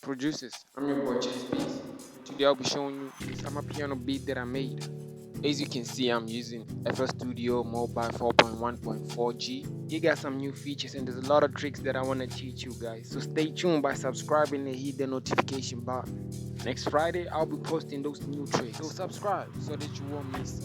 producers. I'm your boy Chase Beats. Today I'll be showing you this amapiano beat that I made. As you can see, I'm using FL Studio Mobile 4.1.4G. It got some new features and there's a lot of tricks that I want to teach you guys. So stay tuned by subscribing and hit the notification button. Next Friday, I'll be posting those new tricks. So subscribe so that you won't miss.